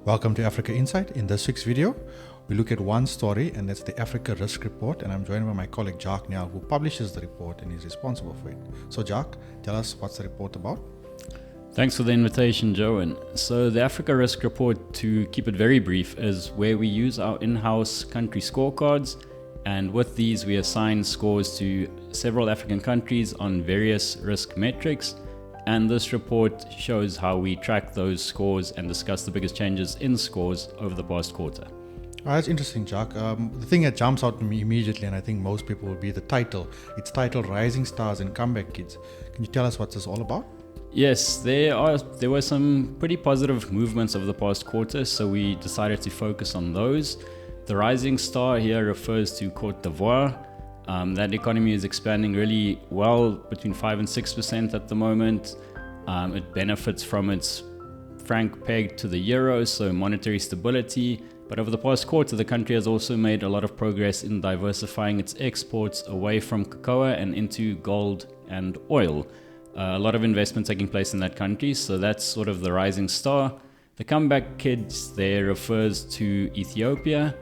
Welcome to Africa Insight. In this week's video, we look at one story, and that's the Africa Risk Report, and I'm joined by my colleague Jacques now, who publishes the report and is responsible for it. So Jacques, tell us what's the report about? Thanks for the invitation, Jervin. So the Africa Risk Report, to keep it very brief, is where we use our in-house country scorecards, and with these we assign scores to several African countries on various risk metrics. And this report shows how we track those scores and discuss the biggest changes in scores over the past quarter. That's interesting, Jacques. The thing that jumps out to me immediately, and I think most people, will be the title. It's titled Rising Stars and Comeback Kids. Can you tell us what this is all about? Yes, there were some pretty positive movements over the past quarter, so we decided to focus on those. The rising star here refers to Côte d'Ivoire. That economy is expanding really well, between 5 and 6% at the moment. It benefits from its franc pegged to the euro, so monetary stability. But over the past quarter, the country has also made a lot of progress in diversifying its exports away from cocoa and into gold and oil. A lot of investment taking place in that country, so that's sort of the rising star. The comeback kids there refers to Ethiopia.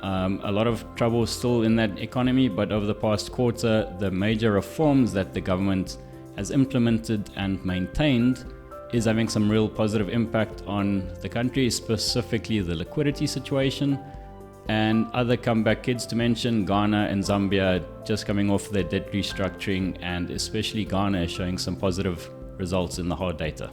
A lot of trouble still in that economy, but over the past quarter, the major reforms that the government has implemented and maintained is having some real positive impact on the country, specifically the liquidity situation. And other comeback kids to mention, Ghana and Zambia just coming off their debt restructuring, and especially Ghana is showing some positive results in the hard data.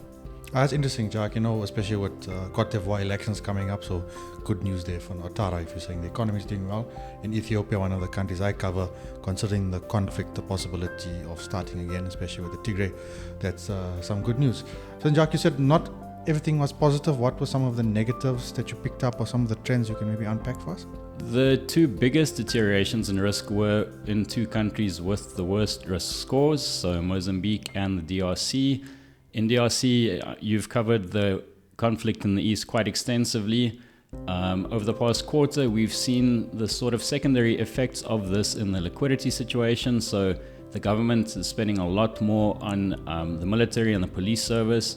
That's interesting, Jacques, especially with Côte d'Ivoire elections coming up, so good news there for Ouattara if you're saying the economy is doing well. In Ethiopia, one of the countries I cover, considering the conflict, the possibility of starting again, especially with the Tigray, that's some good news. So Jacques, you said not everything was positive. What were some of the negatives that you picked up, or some of the trends you can maybe unpack for us? The two biggest deteriorations in risk were in two countries with the worst risk scores, so Mozambique and the DRC. In DRC, you've covered the conflict in the east quite extensively. Over the past quarter, we've seen the sort of secondary effects of this in the liquidity situation. So the government is spending a lot more on the military and the police service.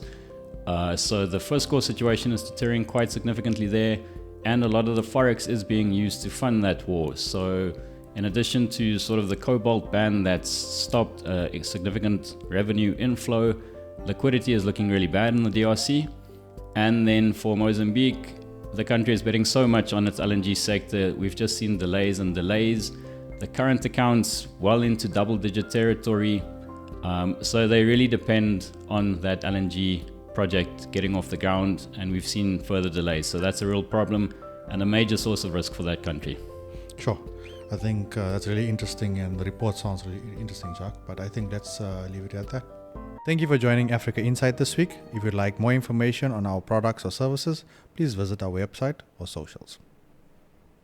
So the first score situation is deteriorating quite significantly there, and a lot of the forex is being used to fund that war. So in addition to sort of the cobalt ban that's stopped a significant revenue inflow, liquidity is looking really bad in the DRC. And then for Mozambique, the country is betting so much on its LNG sector. We've just seen delays and delays. The current account's well into double-digit territory. So they really depend on that LNG project getting off the ground, and we've seen further delays. So that's a real problem and a major source of risk for that country. Sure. I think that's really interesting, and the report sounds really interesting, Jacques, but I think let's leave it at that. Thank you for joining Africa Insight this week. If you'd like more information on our products or services, please visit our website or socials.